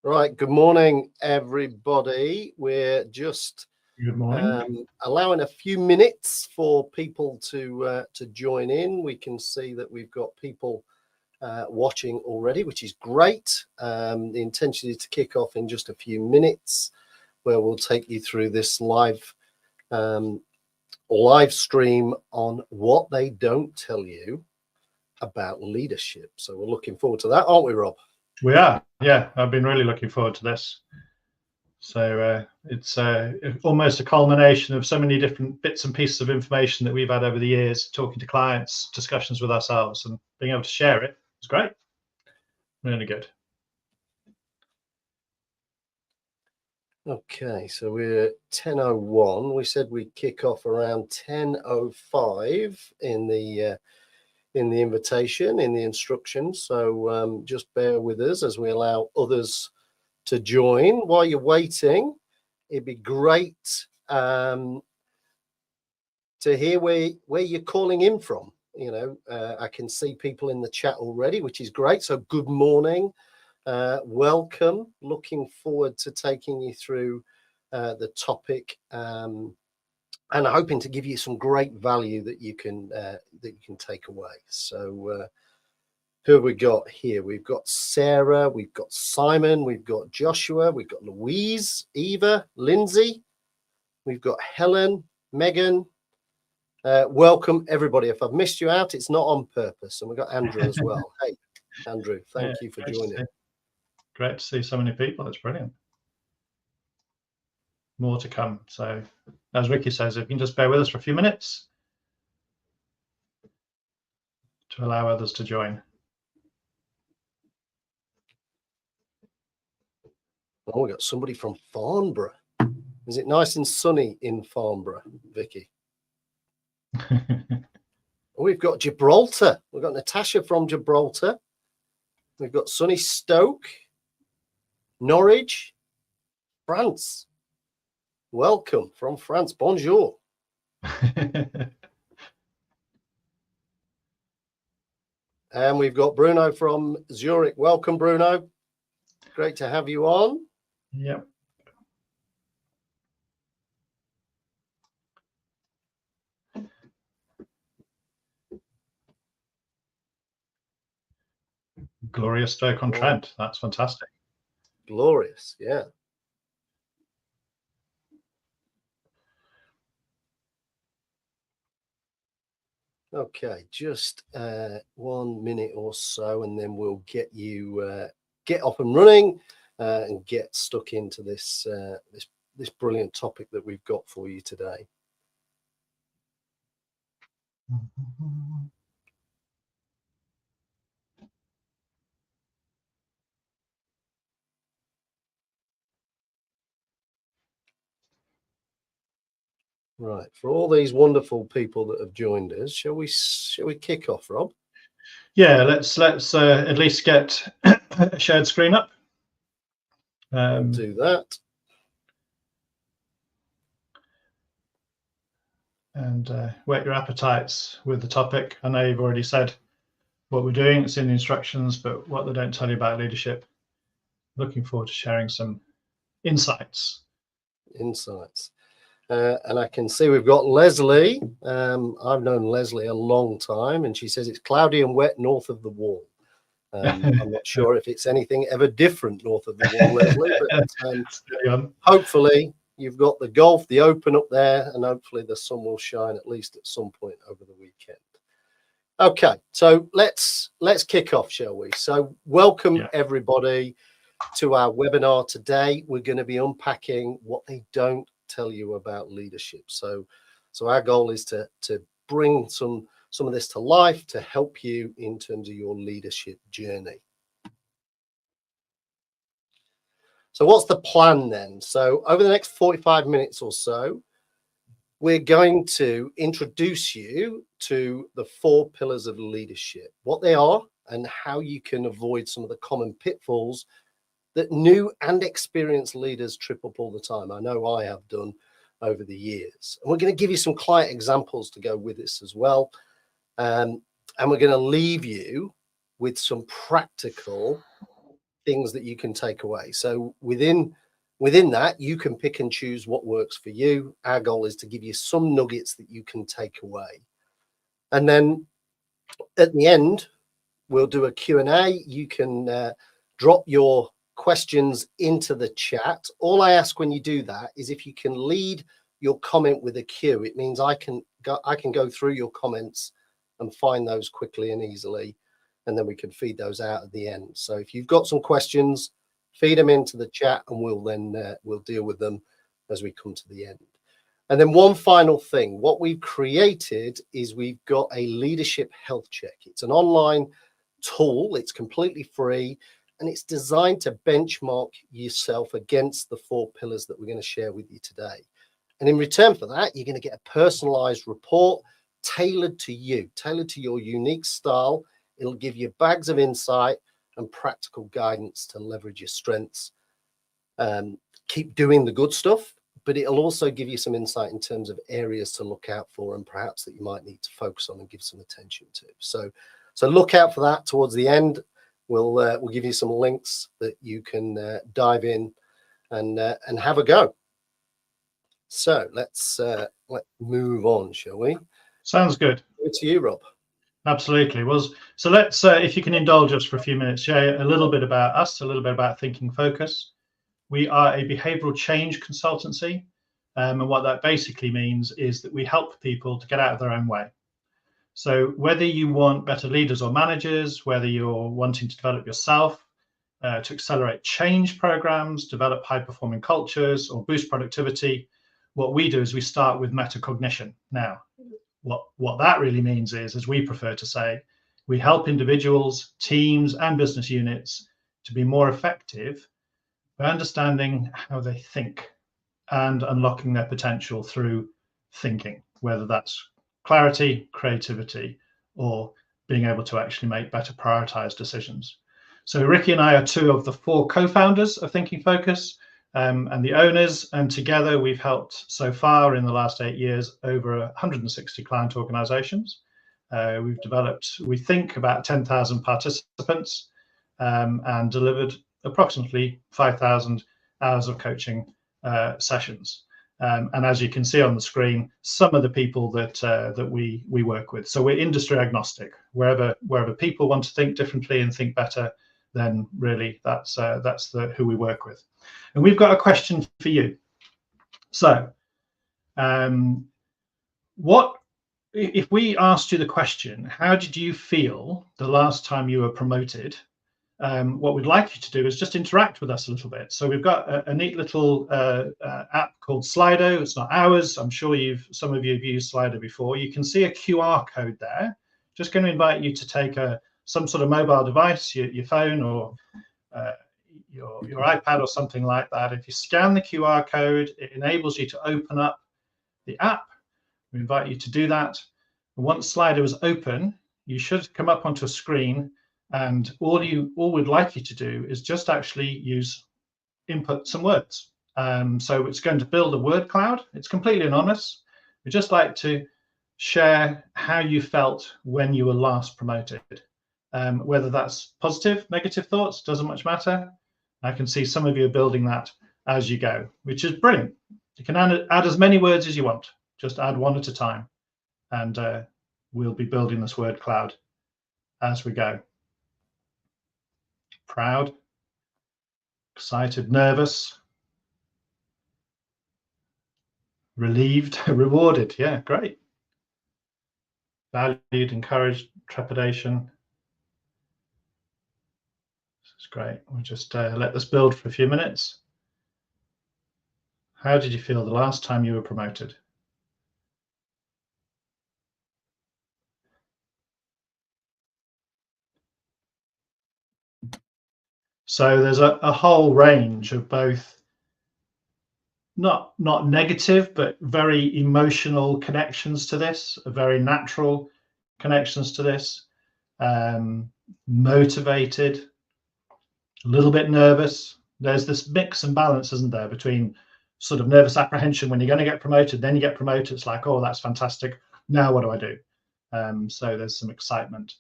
Right, good morning, everybody. We're just allowing a few minutes for people to join in. We can see that we've got people watching already, which is great. The intention is to kick off in just a few minutes, where we'll take you through this live stream on what they don't tell you about leadership. So we're looking forward to that, aren't we, Rob? We are, yeah. I've been really looking forward to this. So it's almost a culmination of so many different bits and pieces of information that we've had over the years, talking to clients, discussions with ourselves, and being able to share it. It's great. Really good. Okay, so we're 10:01. We said we'd kick off around 10:05 in the invitation, in the instructions. So just bear with us as we allow others to join. While you're waiting, it'd be great to hear where you're calling in from. You know, I can see people in the chat already, which is great. So good morning, welcome. Looking forward to taking you through the topic, and hoping to give you some great value that you can take away. So who have we got here? We've got Sarah, we've got Simon, we've got Joshua, we've got Louise, Eva, Lindsay, we've got Helen, Megan. Welcome everybody. If I've missed you out, it's not on purpose. And we've got Andrew as well. Hey Andrew, thank you for joining. Great to see so many people. It's brilliant. More to come. So as Ricky says, if you can just bear with us for a few minutes to allow others to join. Oh, we got somebody from Farnborough. Is it nice and sunny in Farnborough, Vicky? We've got Gibraltar. We've got Natasha from Gibraltar. We've got sunny Stoke, Norwich, France. Welcome from France. Bonjour. And we've got Bruno from Zurich. Welcome, Bruno. Great to have you on. Yep. Glorious Stoke-on-Trent. That's fantastic. Glorious, yeah. Okay, just 1 minute or so, and then we'll get you get up and running and get stuck into this this brilliant topic that we've got for you today. Right, for all these wonderful people that have joined us, shall we kick off, Rob? Yeah, let's at least get a shared screen up. Do that. And whet your appetites with the topic. I know you've already said what we're doing, it's in the instructions, but what they don't tell you about leadership. Looking forward to sharing some insights. And I can see we've got Leslie. I've known Leslie a long time, and she says it's cloudy and wet north of the wall. I'm not sure if it's anything ever different north of the wall, Leslie, but hopefully you've got the golf, the Open up there, and hopefully the sun will shine at least at some point over the weekend. Okay, so let's kick off, shall we? So welcome everybody to our webinar today. We're going to be unpacking what they don't tell you about leadership. So our goal is to bring some of this to life to help you in terms of your leadership journey. So what's the plan then? So over the next 45 minutes or so, we're going to introduce you to the 4 pillars of leadership, what they are and how you can avoid some of the common pitfalls that new and experienced leaders trip up all the time. I know I have done over the years. And we're going to give you some client examples to go with this as well. And we're going to leave you with some practical things that you can take away. So within that, you can pick and choose what works for you. Our goal is to give you some nuggets that you can take away. And then at the end, we'll do a Q&A. You can drop your questions into the chat. All I ask when you do that is if you can lead your comment with a Q. It means I can go through your comments and find those quickly and easily, and then we can feed those out at the end. So if you've got some questions, feed them into the chat, and we'll deal with them as we come to the end. And then one final thing, what we've created is we've got a leadership health check. It's an online tool. It's completely free, and it's designed to benchmark yourself against the 4 pillars that we're going to share with you today. And in return for that, you're going to get a personalized report tailored to you, tailored to your unique style. It'll give you bags of insight and practical guidance to leverage your strengths. Keep doing the good stuff, but it'll also give you some insight in terms of areas to look out for and perhaps that you might need to focus on and give some attention to. So look out for that towards the end. We'll give you some links that you can dive in and have a go. So let's move on, shall we? Sounds good. Over to you, Rob. Absolutely. Well, so let's, if you can indulge us for a few minutes, share a little bit about us, a little bit about Thinking Focus. We are a behavioral change consultancy, and what that basically means is that we help people to get out of their own way. So whether you want better leaders or managers, whether you're wanting to develop yourself, to accelerate change programs, develop high-performing cultures, or boost productivity, what we do is we start with metacognition. Now, what that really means is, as we prefer to say, we help individuals, teams, and business units to be more effective by understanding how they think and unlocking their potential through thinking, whether that's clarity, creativity, or being able to actually make better prioritized decisions. So Ricky and I are 2 of the 4 co-founders of Thinking Focus, and the owners, and together we've helped so far in the last 8 years over 160 client organizations. We've developed, we think, about 10,000 participants, and delivered approximately 5,000 hours of coaching sessions. And as you can see on the screen, some of the people that we work with. So we're industry agnostic. Wherever people want to think differently and think better, then really that's who we work with. And we've got a question for you. So, what if we asked you the question, how did you feel the last time you were promoted? What we'd like you to do is just interact with us a little bit. So we've got a neat little app called Slido. It's not ours. I'm sure some of you have used Slido before. You can see a QR code there. Just going to invite you to take some sort of mobile device, your phone or your iPad or something like that. If you scan the QR code, it enables you to open up the app. We invite you to do that. And once Slido is open, you should come up onto a screen, and all we'd like you to do is just actually input some words. So it's going to build a word cloud. It's completely anonymous. We'd just like to share how you felt when you were last promoted. Whether that's positive, negative thoughts, doesn't much matter. I can see some of you are building that as you go, which is brilliant. You can add as many words as you want. Just add one at a time, and we'll be building this word cloud as we go. Proud, excited, nervous, relieved, rewarded. Yeah, great. Valued, encouraged, trepidation. This is great. We'll just let this build for a few minutes. How did you feel the last time you were promoted? So there's a whole range of both not negative, but very emotional connections to this, very natural connections to this, motivated, a little bit nervous. There's this mix and balance, isn't there, between sort of nervous apprehension when you're going to get promoted, then you get promoted, it's like, oh, that's fantastic. Now what do I do? So there's some excitement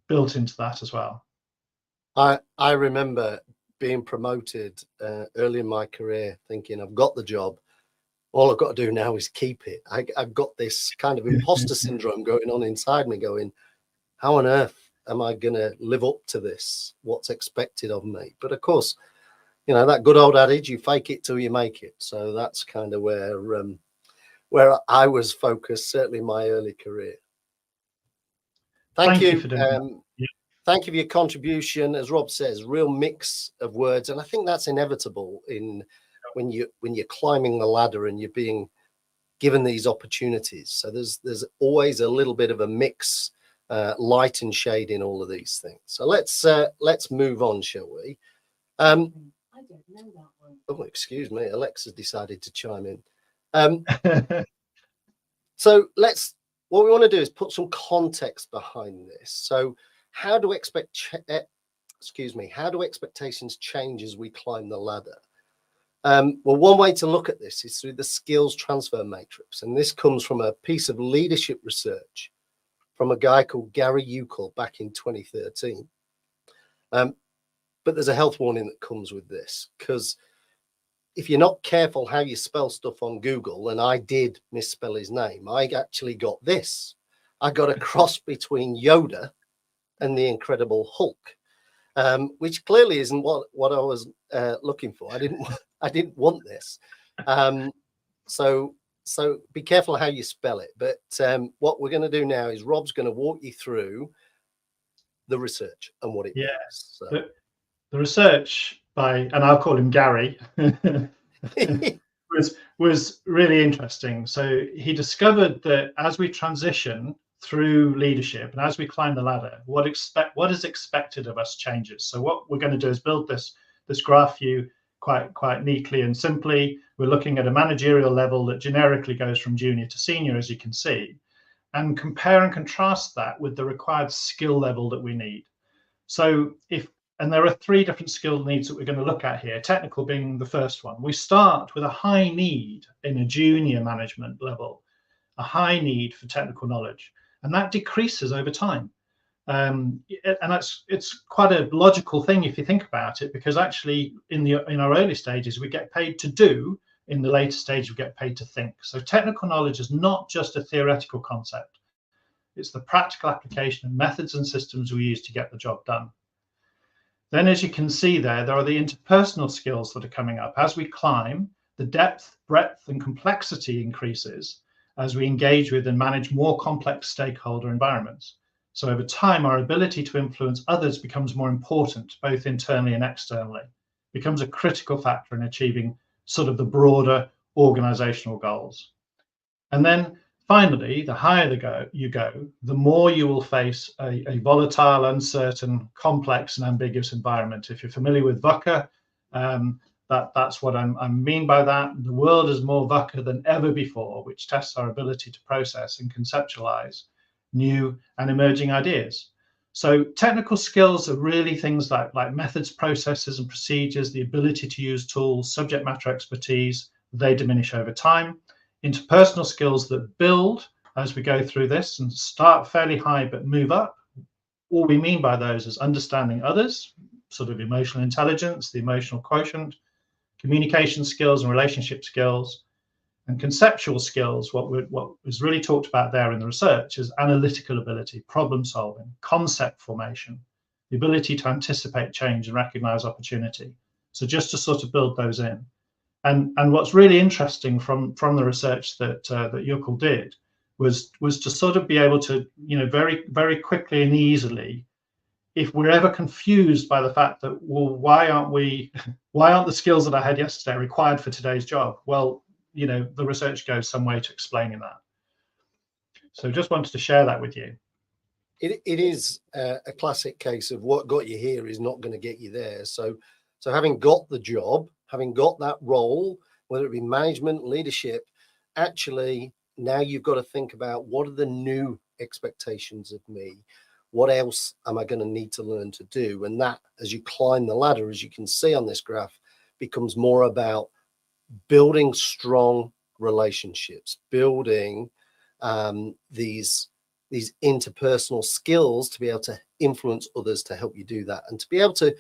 built into that as well. I remember being promoted early in my career, thinking I've got the job. All I've got to do now is keep it. I've got this kind of imposter syndrome going on inside me, going, how on earth am I going to live up to this? What's expected of me? But of course, you know, that good old adage, you fake it till you make it. So that's kind of where I was focused, certainly in my early career. Thank you for doing that. Yeah. Thank you for your contribution. As Rob says, real mix of words, and I think that's inevitable in when you're climbing the ladder and you're being given these opportunities. So there's always a little bit of a mix, light and shade in all of these things. So let's move on, shall we? I don't know that one. Oh, excuse me, Alexa's decided to chime in. So what we want to do is put some context behind this. So how do expectations change as we climb the ladder? Well, one way to look at this is through the skills transfer matrix. And this comes from a piece of leadership research from a guy called Gary Uckel back in 2013. But there's a health warning that comes with this, because if you're not careful how you spell stuff on Google, and I did misspell his name, I actually got this. I got a cross between Yoda and the Incredible Hulk, which clearly isn't what I was looking for. I didn't want this. So be careful how you spell it. But what we're going to do now is Rob's going to walk you through the research and what it means. So. The research by, and I'll call him Gary, was really interesting. So he discovered that as we transition through leadership and as we climb the ladder, what is expected of us changes. So what we're going to do is build this graph view quite neatly and simply. We're looking at a managerial level that generically goes from junior to senior, as you can see, and compare and contrast that with the required skill level that we need. So and there are 3 different skill needs that we're going to look at here, technical being the first one. We start with a high need in a junior management level, a high need for technical knowledge, and that decreases over time. And it's quite a logical thing if you think about it, because actually in our early stages we get paid to do, in the later stage we get paid to think. So technical knowledge is not just a theoretical concept, it's the practical application of methods and systems we use to get the job done. Then, as you can see there are the interpersonal skills that are coming up. As we climb, the depth, breadth, and complexity increases as we engage with and manage more complex stakeholder environments. So over time, our ability to influence others becomes more important, both internally and externally. It becomes a critical factor in achieving sort of the broader organizational goals. And then finally, the higher you go, the more you will face a volatile, uncertain, complex, and ambiguous environment. If you're familiar with VUCA, that's what I mean by that. The world is more VUCA than ever before, which tests our ability to process and conceptualize new and emerging ideas. So technical skills are really things like methods, processes, and procedures, the ability to use tools, subject matter expertise. They diminish over time. Interpersonal skills that build as we go through this and start fairly high but move up. All we mean by those is understanding others, sort of emotional intelligence, the emotional quotient, communication skills and relationship skills, and conceptual skills. What was really talked about there in the research is analytical ability, problem solving, concept formation, the ability to anticipate change and recognize opportunity. So just to sort of build those in. And what's really interesting from the research that Yukul did was to sort of be able to, very, very quickly and easily, if we're ever confused by the fact that, well, why aren't the skills that I had yesterday required for today's job? Well, the research goes some way to explaining that. So just wanted to share that with you. It is a classic case of what got you here is not going to get you there. So having got the job, having got that role, whether it be management, leadership, actually now you've got to think about what are the new expectations of me? What else am I going to need to learn to do? And that, as you climb the ladder, as you can see on this graph, becomes more about building strong relationships, building these interpersonal skills to be able to influence others to help you do that, and to be able to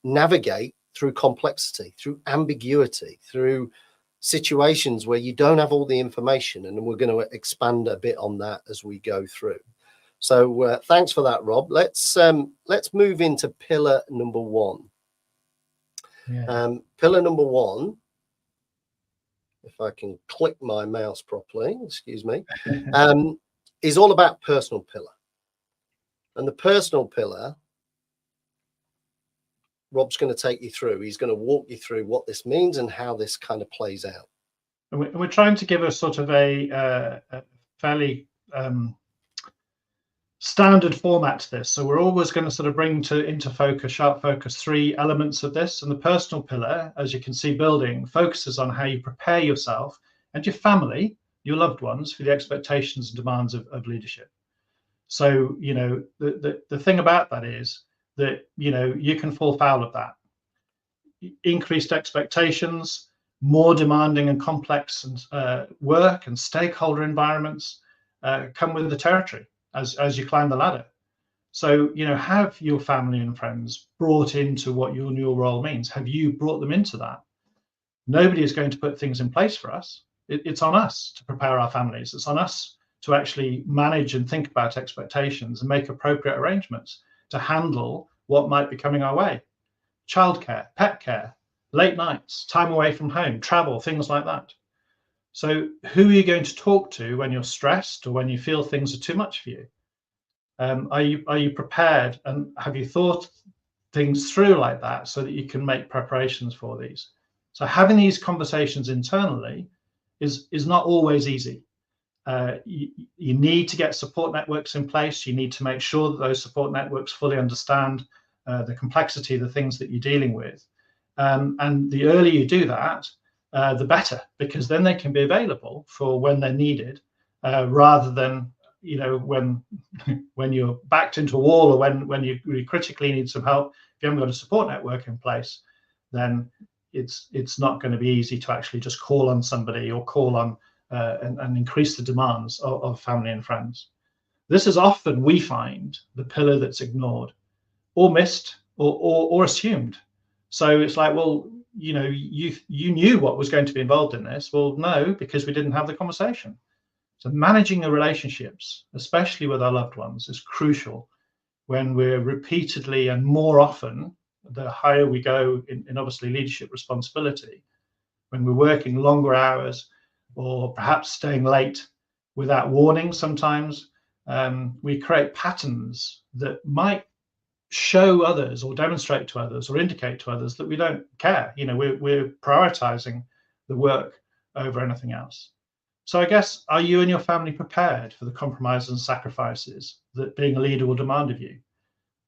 navigate through complexity, through ambiguity, through situations where you don't have all the information. And we're going to expand a bit on that as we go through. So thanks for that, Rob. Let's move into pillar number one. Yeah. Pillar number one, if I can click my mouse properly, excuse me, is all about personal pillar. And the personal pillar, Rob's going to take you through. He's going to walk you through what this means and how this kind of plays out. And we're trying to give a sort of a fairly standard format to this. So we're always going to sort of bring into focus, sharp focus, 3 elements of this. And the personal pillar, as you can see building, focuses on how you prepare yourself and your family, your loved ones, for the expectations and demands of leadership. So, the thing about that is that, you can fall foul of that. Increased expectations, more demanding and complex work and stakeholder environments come with the territory as you climb the ladder. So, have your family and friends brought into what your new role means? Have you brought them into that? Nobody is going to put things in place for us. It's on us to prepare our families. It's on us to actually manage and think about expectations and make appropriate arrangements to handle what might be coming our way. Childcare, pet care, late nights, time away from home, travel, things like that. So who are you going to talk to when you're stressed or when you feel things are too much for you? Are you prepared, and have you thought things through like that so that you can make preparations for these? So having these conversations internally is not always easy. You need to get support networks in place. You need to make sure that those support networks fully understand the complexity of the things that you're dealing with. And the earlier you do that, the better, because then they can be available for when they're needed, rather than when you're backed into a wall, or when you critically need some help. If you haven't got a support network in place, then it's not going to be easy to actually just call on somebody or call on and increase the demands of family and friends. This is often, we find, the pillar that's ignored or missed or assumed. So it's like, well, you knew what was going to be involved in this. Well, no, because we didn't have the conversation. So managing the relationships, especially with our loved ones, is crucial when we're repeatedly and more often, the higher we go in obviously leadership responsibility, when we're working longer hours or perhaps staying late without warning sometimes, we create patterns that might show others or demonstrate to others or indicate to others that we don't care. We're prioritizing the work over anything else. So I guess, are you and your family prepared for the compromises and sacrifices that being a leader will demand of you?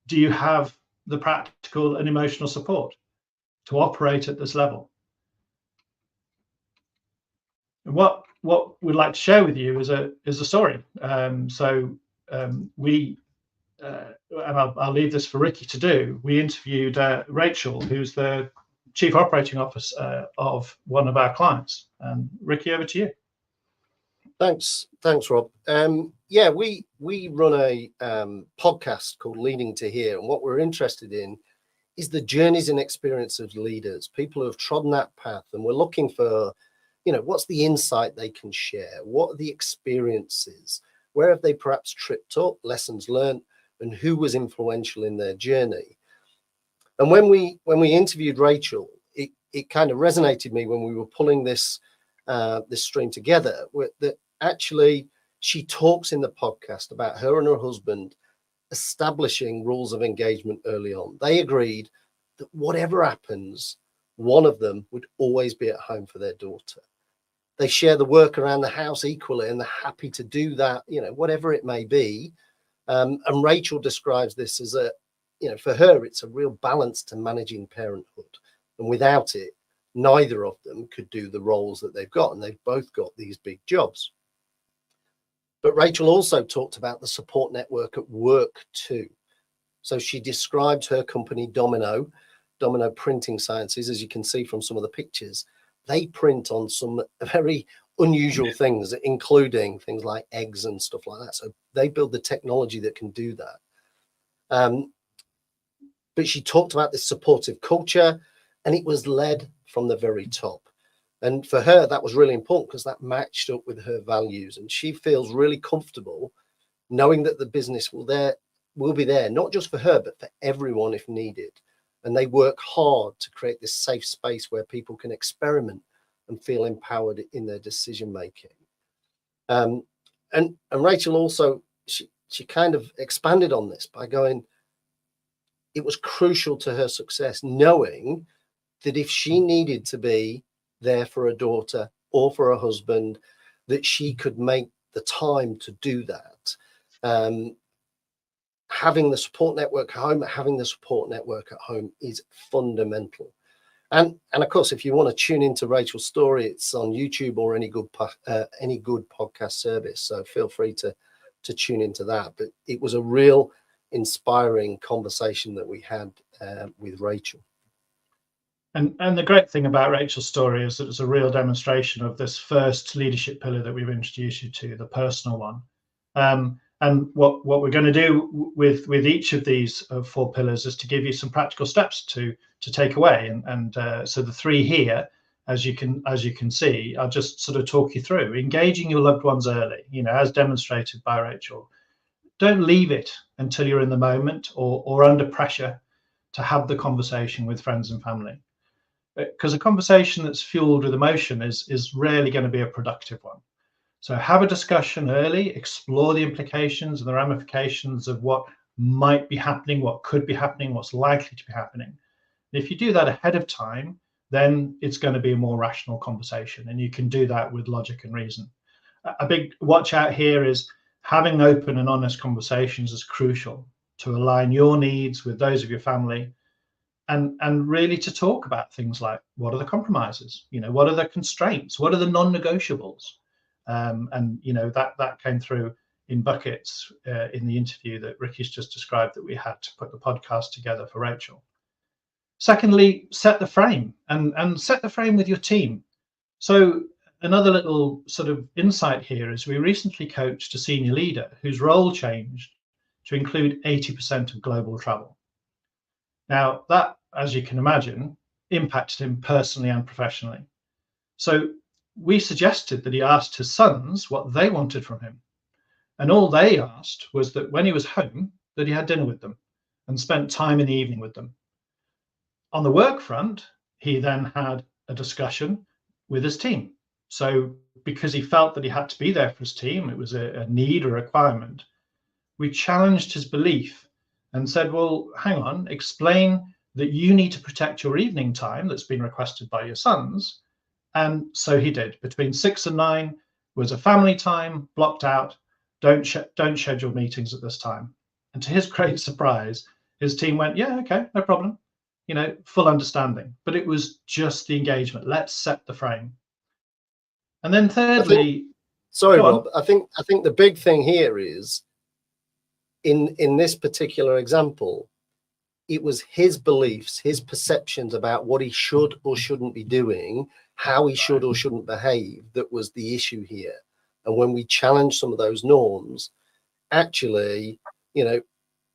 Do you have the practical and emotional support to operate at this level? And what we'd like to share with you is a story. And I'll leave this for Ricky to do. We interviewed Rachel, who's the Chief Operating Officer of one of our clients. Ricky, over to you. Thanks, Rob. We run a podcast called Leading to Here, and what we're interested in is the journeys and experience of leaders, people who have trodden that path, and we're looking for, what's the insight they can share? What are the experiences? Where have they perhaps tripped up, lessons learned, and who was influential in their journey? And when we interviewed Rachel, it kind of resonated with me when we were pulling this stream together, that actually she talks in the podcast about her and her husband establishing rules of engagement early on. They agreed that whatever happens, one of them would always be at home for their daughter. They share the work around the house equally, and they're happy to do that, whatever it may be. And Rachel describes this as for her, it's a real balance to managing parenthood. And without it, neither of them could do the roles that they've got. And they've both got these big jobs. But Rachel also talked about the support network at work too. So she described her company, Domino Printing Sciences, as you can see from some of the pictures. They print on some very unusual things, including things like eggs and stuff like that. So they build the technology that can do that. But she talked about this supportive culture, and it was led from the very top. And for her, that was really important because that matched up with her values. And she feels really comfortable knowing that the business will be there, not just for her, but for everyone if needed. And they work hard to create this safe space where people can experiment and feel empowered in their decision making. And Rachel also, she kind of expanded on this by going, it was crucial to her success, knowing that if she needed to be there for a daughter or for a husband, that she could make the time to do that. Having the support network at home is fundamental. And of course, if you want to tune into Rachel's story, it's on YouTube or any good podcast service. So feel free to tune into that. But it was a real inspiring conversation that we had with Rachel. And the great thing about Rachel's story is that it's a real demonstration of this first leadership pillar that we've introduced you to, the personal one. And what we're going to do with each of these 4 pillars is to give you some practical steps to take away. And so the 3 here, as you can see, I'll just sort of talk you through engaging your loved ones early. As demonstrated by Rachel. Don't leave it until you're in the moment or under pressure to have the conversation with friends and family. Because a conversation that's fueled with emotion is rarely going to be a productive one. So have a discussion early, explore the implications and the ramifications of what might be happening, what could be happening, what's likely to be happening. If you do that ahead of time, then it's going to be a more rational conversation, and you can do that with logic and reason. A big watch out here is having open and honest conversations is crucial to align your needs with those of your family. And really to talk about things like, what are the compromises? What are the constraints? What are the non-negotiables? And that came through in buckets in the interview that Ricky's just described that we had to put the podcast together for Rachel. Secondly, set the frame and set the frame with your team. So another little sort of insight here is we recently coached a senior leader whose role changed to include 80% of global travel. Now, that, as you can imagine, impacted him personally and professionally. So we suggested that he asked his sons what they wanted from him. And all they asked was that when he was home, that he had dinner with them and spent time in the evening with them. On the work front, he then had a discussion with his team. So because he felt that he had to be there for his team, it was a need or requirement, we challenged his belief and said, well, hang on, explain that you need to protect your evening time that's been requested by your sons. And so he did. Between 6 and 9 was a family time blocked out. Don't schedule meetings at this time. And to his great surprise, his team went, yeah, okay, no problem. Full understanding. But it was just the engagement. Let's set the frame. And then thirdly, Rob, I think the big thing here is in this particular example, it was his beliefs, his perceptions about what he should or shouldn't be doing, how he should or shouldn't behave, that was the issue here. And when we challenge some of those norms, actually,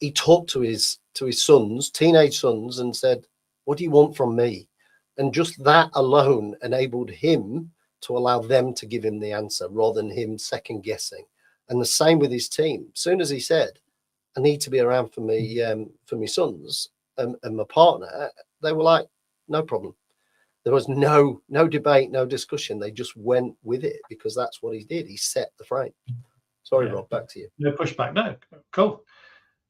he talked to his sons, teenage sons, and said, "What do you want from me?" And just that alone enabled him to allow them to give him the answer rather than him second guessing. And the same with his team. As soon as he said, "I need to be around for me, for my sons and my partner," they were like, "No problem." There was no debate, no discussion. They just went with it because that's what he did. He set the frame. Sorry, Rob, back to you. No pushback. No, cool.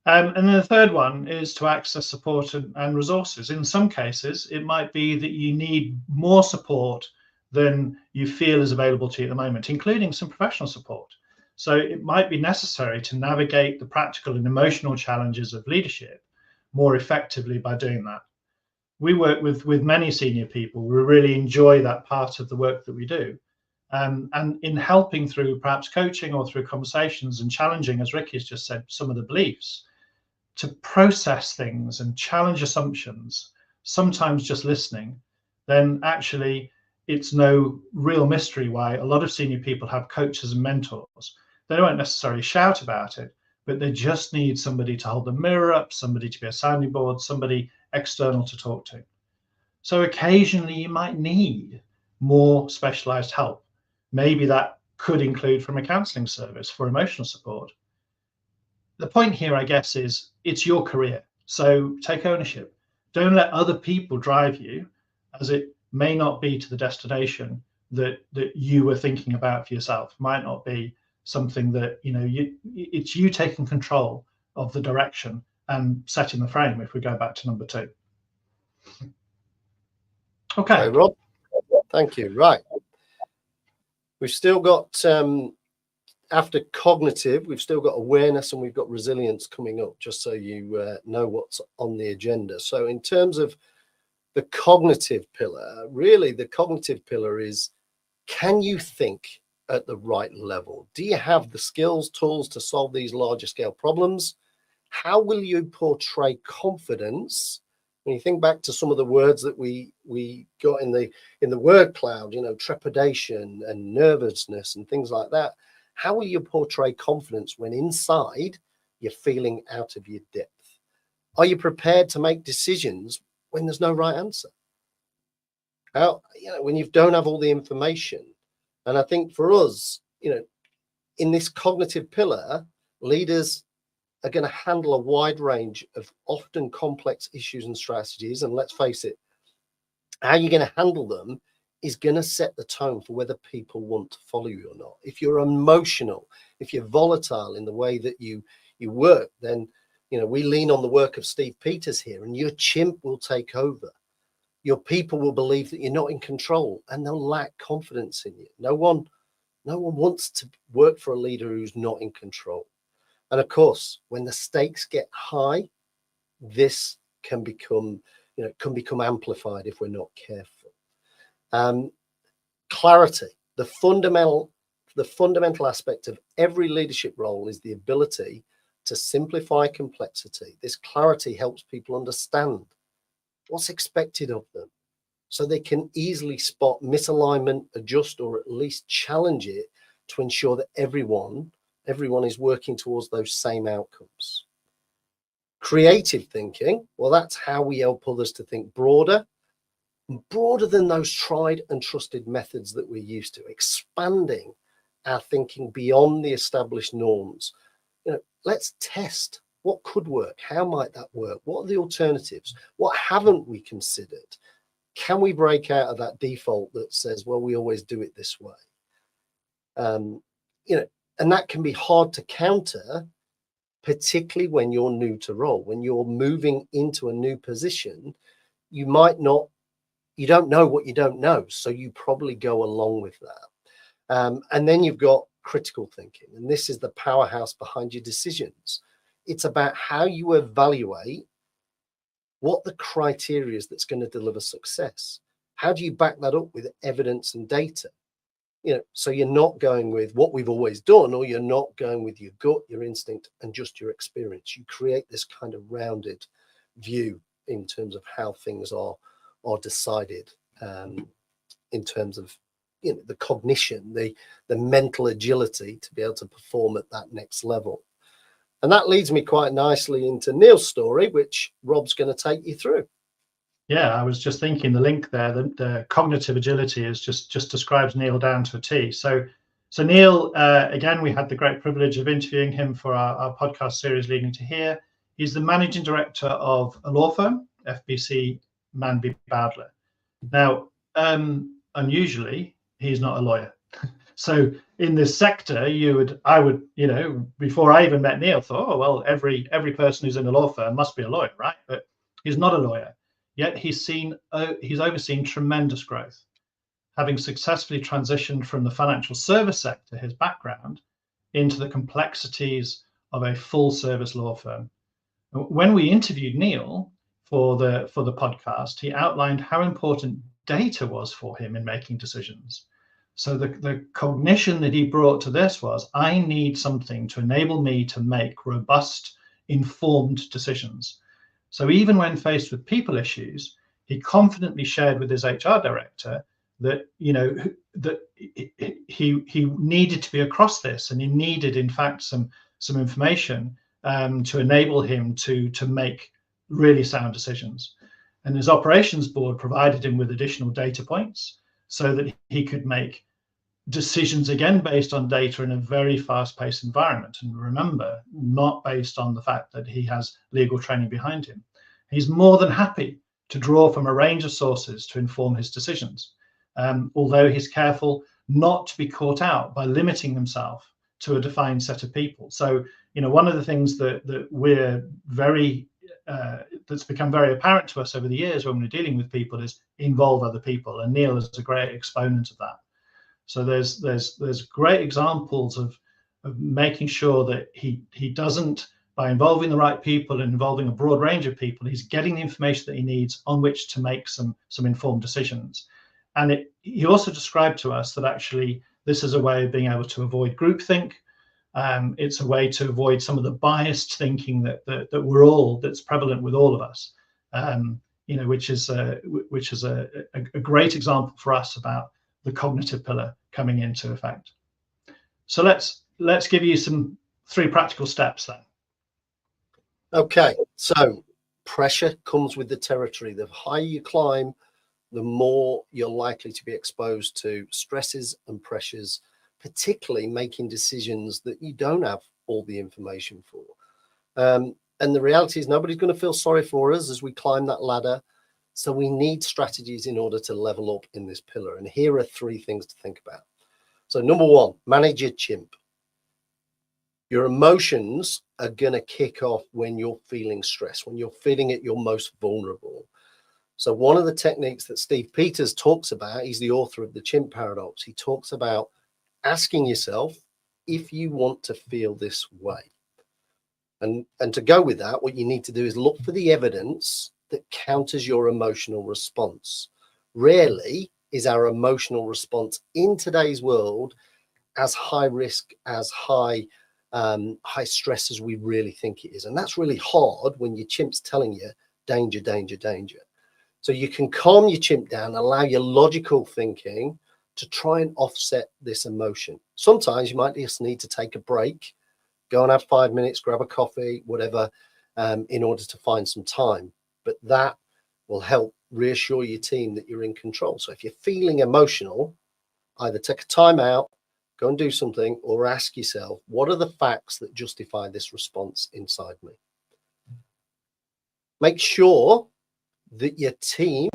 And then the third one is to access support and resources. In some cases, it might be that you need more support than you feel is available to you at the moment, including some professional support. So it might be necessary to navigate the practical and emotional challenges of leadership more effectively by doing that. We work with many senior people. We really enjoy that part of the work that we do. And in helping through perhaps coaching or through conversations and challenging, as Ricky's just said, some of the beliefs, to process things and challenge assumptions, sometimes just listening, then actually it's no real mystery why a lot of senior people have coaches and mentors. They won't necessarily shout about it, but they just need somebody to hold the mirror up, somebody to be a sounding board, somebody external to talk to. So occasionally you might need more specialized help. Maybe that could include from a counseling service for emotional support. The point here, I guess, is it's your career. So take ownership. Don't let other people drive you, as it may not be to the destination that you were thinking about for yourself. Might not be something that, it's you taking control of the direction and setting the frame, if we go back to number 2. Okay, Rob, thank you. Right. We've still got, after cognitive, we've still got awareness and we've got resilience coming up, just so you know what's on the agenda. So in terms of the cognitive pillar, really the cognitive pillar is, can you think at the right level? Do you have the skills, tools to solve these larger scale problems? How will you portray confidence? When you think back to some of the words that we got in the word cloud, trepidation and nervousness and things like that, how will you portray confidence when inside you're feeling out of your depth? Are you prepared to make decisions when there's no right answer? When you don't have all the information? And I think for us, in this cognitive pillar, leaders are going to handle a wide range of often complex issues and strategies. And let's face it, how you're going to handle them is going to set the tone for whether people want to follow you or not. If you're emotional, if you're volatile in the way that you work, then, we lean on the work of Steve Peters here, and your chimp will take over. Your people will believe that you're not in control, and they'll lack confidence in you. No one wants to work for a leader who's not in control. And of course, when the stakes get high, this can become amplified if we're not careful. Clarity. The fundamental aspect of every leadership role is the ability to simplify complexity. This clarity helps people understand what's expected of them, so they can easily spot misalignment, adjust, or at least challenge it to ensure that everyone is working towards those same outcomes. Creative thinking, well, that's how we help others to think broader than those tried and trusted methods that we're used to, expanding our thinking beyond the established norms. Let's test what could work. How might that work? What are the alternatives? What haven't we considered? Can we break out of that default that says, well, we always do it this way? And that can be hard to counter, particularly when you're new to role. When you're moving into a new position, you don't know what you don't know. So you probably go along with that. And then you've got critical thinking. And this is the powerhouse behind your decisions. It's about how you evaluate what the criteria is that's going to deliver success. How do you back that up with evidence and data? So you're not going with what we've always done, or you're not going with your gut, your instinct, and just your experience. You create this kind of rounded view in terms of how things are decided, in terms of the cognition, the mental agility to be able to perform at that next level. And that leads me quite nicely into Neil's story, which Rob's going to take you through. Yeah, I was just thinking the link there, the cognitive agility is just describes Neil down to a T. So Neil, again, we had the great privilege of interviewing him for our podcast series leading to here. He's the managing director of a law firm, FBC Manby Bowdler. Now, unusually, he's not a lawyer. So in this sector, I would, before I even met Neil, thought, oh, well, every person who's in a law firm must be a lawyer, right? But he's not a lawyer. Yet he's overseen tremendous growth, having successfully transitioned from the financial service sector, his background, into the complexities of a full service law firm. When we interviewed Neil for the podcast, he outlined how important data was for him in making decisions. So the cognition that he brought to this was, I need something to enable me to make robust, informed decisions. So even when faced with people issues, he confidently shared with his HR director that, that he needed to be across this, and he needed, in fact, some information to enable him to make really sound decisions. And his operations board provided him with additional data points so that he could make decisions, again, based on data in a very fast-paced environment. And remember, not based on the fact that he has legal training behind him. He's more than happy to draw from a range of sources to inform his decisions, although he's careful not to be caught out by limiting himself to a defined set of people. So, one of the things that we're that's become very apparent to us over the years when we're dealing with people is involve other people, and Neil is a great exponent of that. So there's great examples of making sure that he doesn't, by involving the right people and involving a broad range of people, he's getting the information that he needs on which to make some informed decisions. And he also described to us that actually this is a way of being able to avoid groupthink. It's a way to avoid some of the biased thinking that's prevalent with all of us. Which is a great example for us about the cognitive pillar coming into effect. So let's give you 3 practical steps then. Okay, so pressure comes with the territory. The higher you climb, the more you're likely to be exposed to stresses and pressures, particularly making decisions that you don't have all the information for. And the reality is nobody's going to feel sorry for us as we climb that ladder. So we need strategies in order to level up in this pillar. And here are 3 things to think about. So number 1, manage your chimp. Your emotions are going to kick off when you're feeling stressed, when you're feeling at your most vulnerable. So one of the techniques that Steve Peters talks about, he's the author of the chimp paradox. He talks about asking yourself if you want to feel this way. And to go with that, what you need to do is look for the evidence that counters your emotional response. Rarely is our emotional response in today's world as high risk, as high stress as we really think it is. And that's really hard when your chimp's telling you danger, danger, danger. So you can calm your chimp down, allow your logical thinking to try and offset this emotion. Sometimes you might just need to take a break, go and have 5 minutes, grab a coffee, whatever, in order to find some time. But that will help reassure your team that you're in control. So if you're feeling emotional, either take a time out, go and do something, or ask yourself, what are the facts that justify this response inside me? Make sure that your team,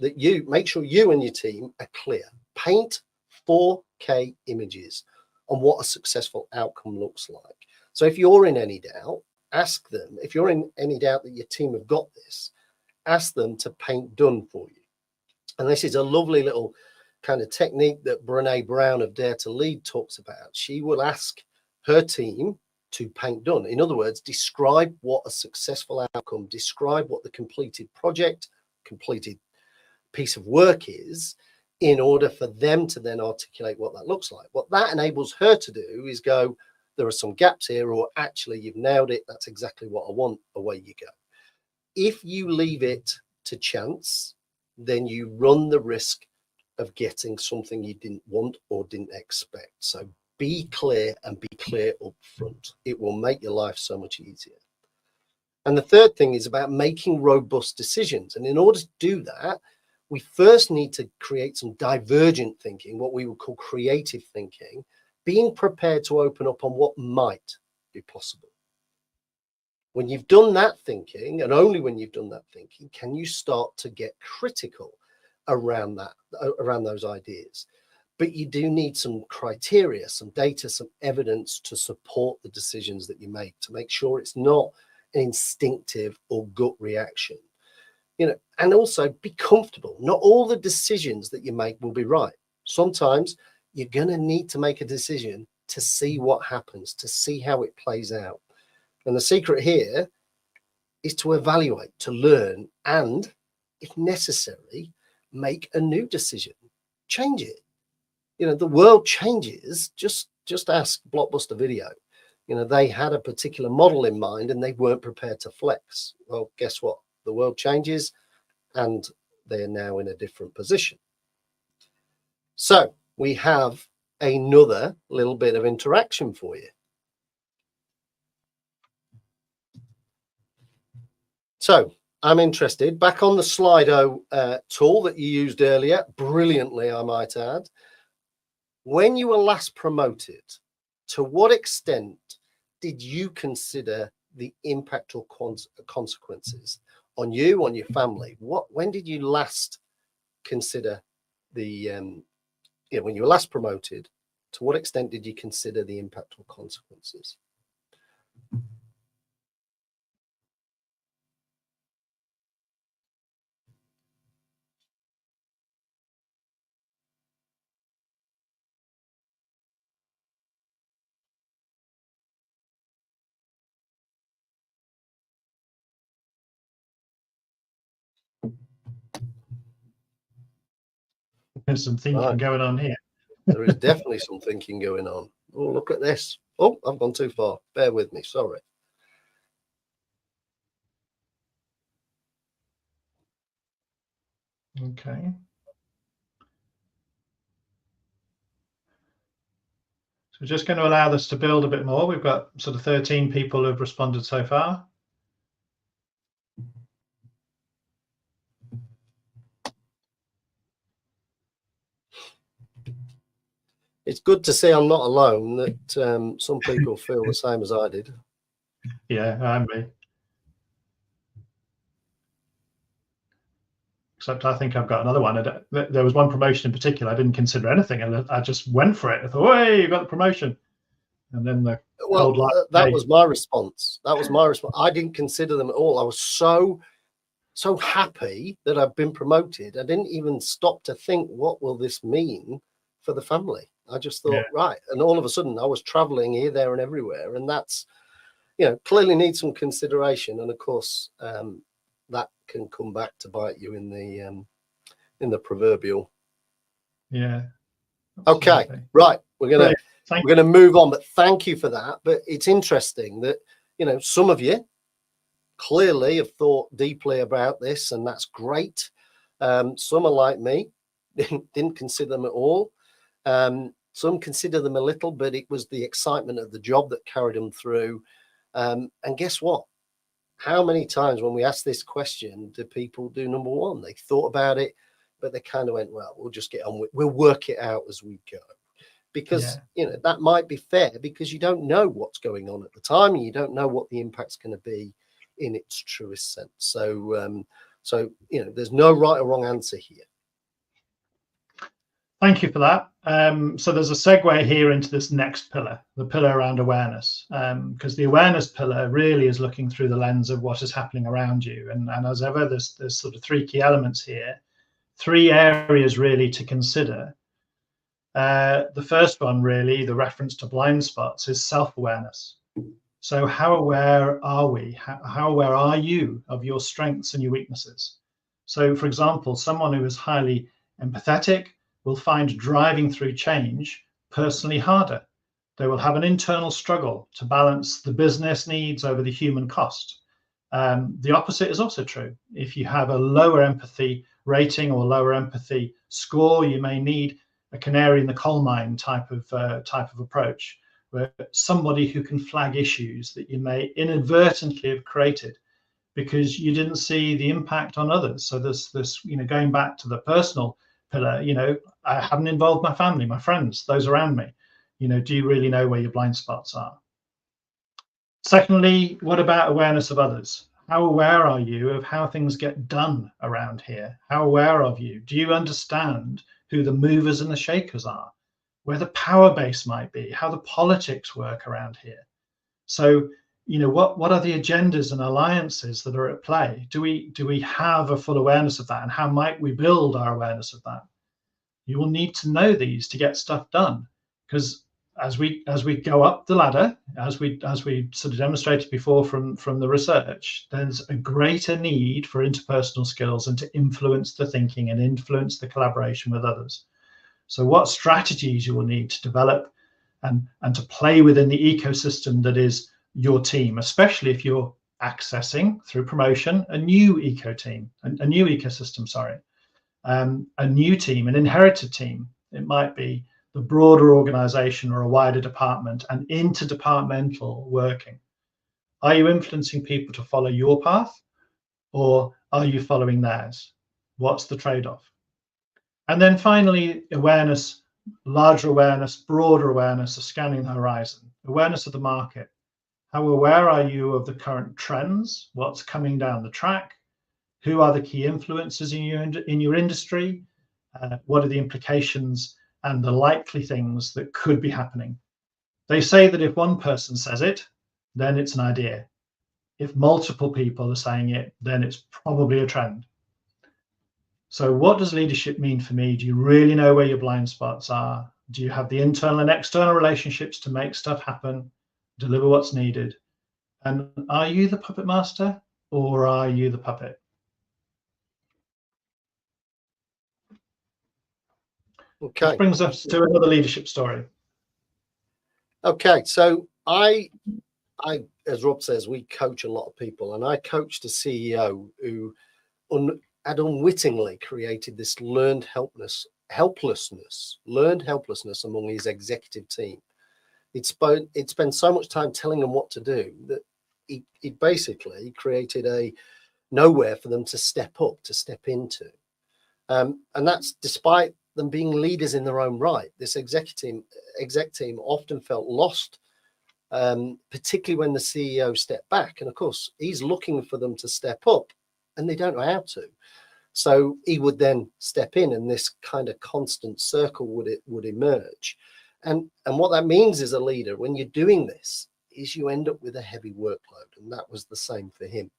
make sure you and your team are clear. Paint 4K images on what a successful outcome looks like. So if you're in any doubt, ask them. If you're in any doubt that your team have got this, ask them to paint done for you. And this is a lovely little kind of technique that Brené Brown of Dare to Lead talks about. She will ask her team to paint done. In other words, describe what a successful outcome, describe what the completed project, completed piece of work is, in order for them to then articulate what that looks like. What that enables her to do is go, there are some gaps here, or actually you've nailed it, that's exactly what I want, away you go. If you leave it to chance, then you run the risk of getting something you didn't want or didn't expect. So be clear and be clear up front. It will make your life so much easier. And the third thing is about making robust decisions. And in order to do that, we first need to create some divergent thinking, what we would call creative thinking, being prepared to open up on what might be possible. When you've done that thinking, and only when you've done that thinking, can you start to get critical around that, around those ideas. But you do need some criteria, some data, some evidence to support the decisions that you make, to make sure it's not an instinctive or gut reaction. You know, and also be comfortable. Not all the decisions that you make will be right. Sometimes you're going to need to make a decision to see what happens, to see how it plays out. And the secret here is to evaluate, to learn, and if necessary, make a new decision, change it. You know, the world changes. Just ask Blockbuster Video. You know, they had a particular model in mind and they weren't prepared to flex. Well, guess what? The world changes and they're now in a different position. So we have another little bit of interaction for you. So I'm interested, back on the Slido tool that you used earlier, brilliantly, I might add. When you were last promoted, to what extent did you consider the impact or consequences on you, on your family? When did you last consider the, when you were last promoted, to what extent did you consider the impact or consequences? There's some thinking going on here. There is definitely some thinking going on. Oh, look at this. Oh, I've gone too far. Bear with me. Sorry. Okay. So we're just going to allow this to build a bit more. We've got sort of 13 people who've responded so far. It's good to see I'm not alone, that some people feel the same as I did. Yeah, I'm me. Except I think I've got another one. There was one promotion in particular I didn't consider anything, and I just went for it. I thought, hey, you got the promotion. And then the cold light. That was my response. That was my response. I didn't consider them at all. I was so happy that I've been promoted. I didn't even stop to think, what will this mean for the family? I just thought, right. And all of a sudden I was traveling here, there and everywhere. And that's, you know, clearly needs some consideration. And of course, that can come back to bite you in the proverbial. Yeah. Absolutely. Okay. Right. We're gonna move on, but thank you for that. But it's interesting that, you know, some of you clearly have thought deeply about this, and that's great. Some are like me, didn't consider them at all. Some consider them a little, but it was the excitement of the job that carried them through. And guess what? How many times when we ask this question do people do number one? They thought about it, but they kind of went, well, we'll just get on with it. We'll work it out as we go. Because, you know, that might be fair, because you don't know what's going on at the time. And you don't know what the impact's going to be in its truest sense. So, you know, there's no right or wrong answer here. Thank you for that. So there's a segue here into this next pillar, the pillar around awareness, because the awareness pillar really is looking through the lens of what is happening around you. And as ever, there's sort of three key elements here, three areas really to consider. The first one, really, the reference to blind spots, is self-awareness. So how aware are we? How aware are you of your strengths and your weaknesses? So, for example, someone who is highly empathetic will find driving through change personally harder. They will have an internal struggle to balance the business needs over the human cost. The opposite is also true. If you have a lower empathy rating or lower empathy score, you may need a canary in the coal mine type of approach, where somebody who can flag issues that you may inadvertently have created because you didn't see the impact on others. So this, going back to the personal pillar, I haven't involved my family, my friends, those around me. Do you really know where your blind spots are? Secondly, what about awareness of others? How aware are you of how things get done around here? How aware of you? Do you understand who the movers and the shakers are? Where the power base might be? How the politics work around here? So, what are the agendas and alliances that are at play? Do we have a full awareness of that? And how might we build our awareness of that? You will need to know these to get stuff done, because as we go up the ladder, as we sort of demonstrated before from the research, there's a greater need for interpersonal skills and to influence the thinking and influence the collaboration with others. So what strategies you will need to develop and to play within the ecosystem that is your team, especially if you're accessing through promotion a new ecosystem, sorry, a new team, an inherited team. It might be the broader organization or a wider department, and interdepartmental working. Are you influencing people to follow your path, or are you following theirs? What's the trade-off? And then finally, awareness, larger awareness, broader awareness of scanning the horizon, awareness of the market. How aware are you of the current trends? What's coming down the track? Who are the key influencers in your industry? What are the implications and the likely things that could be happening? They say that if one person says it, then it's an idea. If multiple people are saying it, then it's probably a trend. So what does leadership mean for me? Do you really know where your blind spots are? Do you have the internal and external relationships to make stuff happen, deliver what's needed? And are you the puppet master, or are you the puppet? Okay. Which brings us to another leadership story. Okay, so I, as Rob says, we coach a lot of people, and I coached a CEO who had unwittingly created this learned helplessness among his executive team. He'd spent so much time telling them what to do that he basically created a nowhere for them to step up, to step into. And that's despite them being leaders in their own right. This exec team often felt lost, particularly when the CEO stepped back. And of course, he's looking for them to step up, and they don't know how to. So he would then step in, and this kind of constant circle would emerge. And what that means as a leader, when you're doing this, is you end up with a heavy workload, and that was the same for him.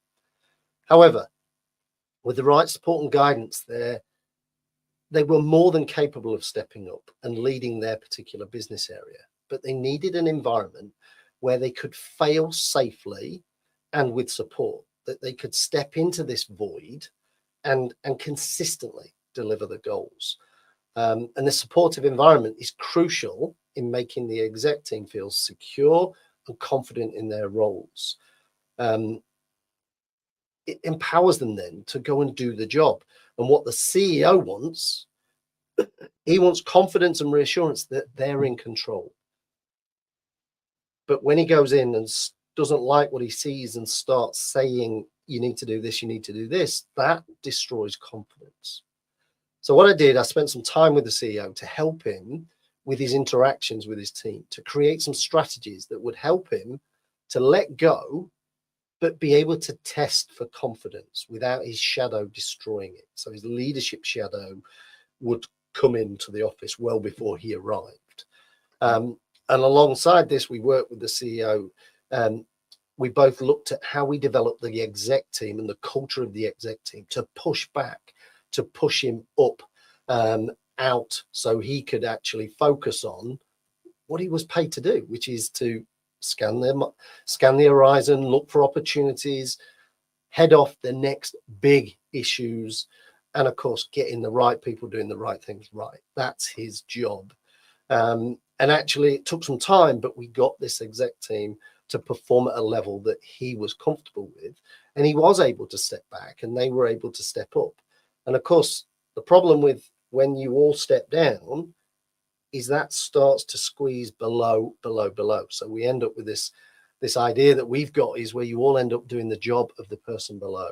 However, with the right support and guidance there, they were more than capable of stepping up and leading their particular business area, but they needed an environment where they could fail safely and with support, that they could step into this void and consistently deliver the goals. And the supportive environment is crucial in making the exec team feel secure and confident in their roles. It empowers them then to go and do the job. And what the CEO wants, he wants confidence and reassurance that they're in control. But when he goes in and doesn't like what he sees and starts saying, you need to do this, you need to do this, that destroys confidence. So what I did, I spent some time with the CEO to help him with his interactions with his team, to create some strategies that would help him to let go, but be able to test for confidence without his shadow destroying it. So his leadership shadow would come into the office well before he arrived. And alongside this, we worked with the CEO. We both looked at how we developed the exec team and the culture of the exec team to push back, to push him up, out, so he could actually focus on what he was paid to do, which is to scan the horizon, look for opportunities, head off the next big issues, and of course, getting the right people doing the right things right. That's his job. And actually, it took some time, but we got this exec team to perform at a level that he was comfortable with, and he was able to step back, and they were able to step up. And of course, the problem with when you all step down is that starts to squeeze below. So we end up with this idea that we've got is where you all end up doing the job of the person below.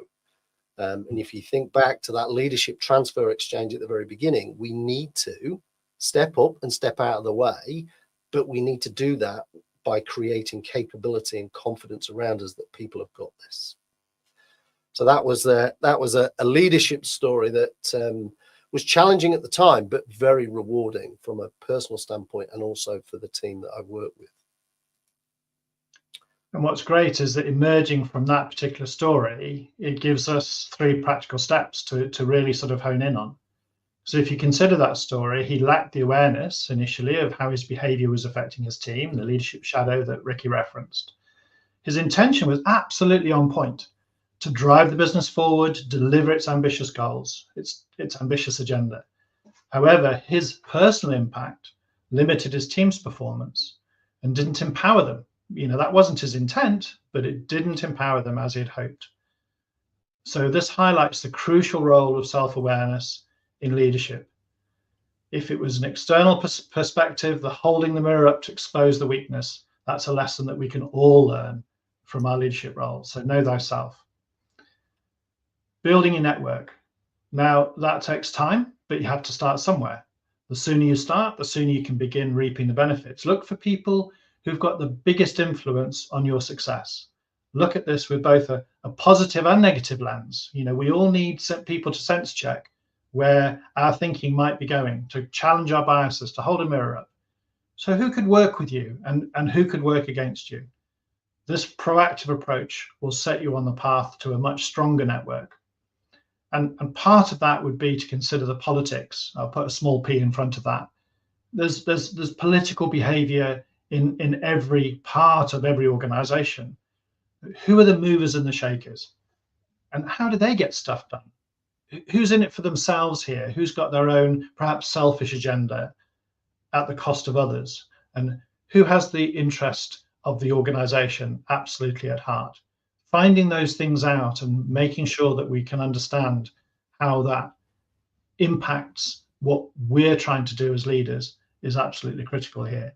And if you think back to that leadership transfer exchange at the very beginning, we need to step up and step out of the way, but we need to do that by creating capability and confidence around us that people have got this. So that was a leadership story that was challenging at the time, but very rewarding from a personal standpoint and also for the team that I've worked with. And what's great is that emerging from that particular story, it gives us 3 practical steps to really sort of hone in on. So if you consider that story, he lacked the awareness initially of how his behavior was affecting his team, the leadership shadow that Ricky referenced. His intention was absolutely on point to drive the business forward, deliver its ambitious goals, its ambitious agenda. However, his personal impact limited his team's performance and didn't empower them. That wasn't his intent, but it didn't empower them as he'd hoped. So this highlights the crucial role of self-awareness in leadership. If it was an external perspective, the holding the mirror up to expose the weakness, that's a lesson that we can all learn from our leadership role. So know thyself. Building your network. Now, that takes time, but you have to start somewhere. The sooner you start, the sooner you can begin reaping the benefits. Look for people who've got the biggest influence on your success. Look at this with both a positive and negative lens. We all need people to sense check where our thinking might be going, to challenge our biases, to hold a mirror up. So who could work with you and who could work against you? This proactive approach will set you on the path to a much stronger network. And part of that would be to consider the politics. I'll put a small p in front of that. There's political behavior in every part of every organization. Who are the movers and the shakers? And how do they get stuff done? Who's in it for themselves here? Who's got their own, perhaps selfish agenda at the cost of others? And who has the interest of the organization absolutely at heart? Finding those things out and making sure that we can understand how that impacts what we're trying to do as leaders is absolutely critical here.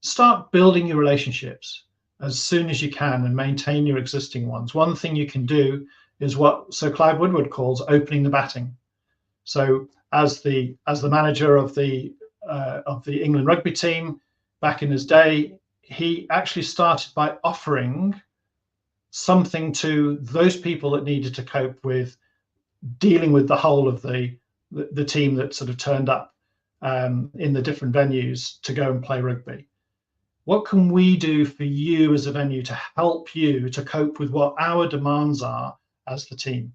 Start building your relationships as soon as you can and maintain your existing ones. One thing you can do is what Sir Clive Woodward calls opening the batting. So as the manager of the England rugby team back in his day, he actually started by offering something to those people that needed to cope with dealing with the whole of the team that sort of turned up in the different venues to go and play rugby. What can we do for you as a venue to help you to cope with what our demands are as the team?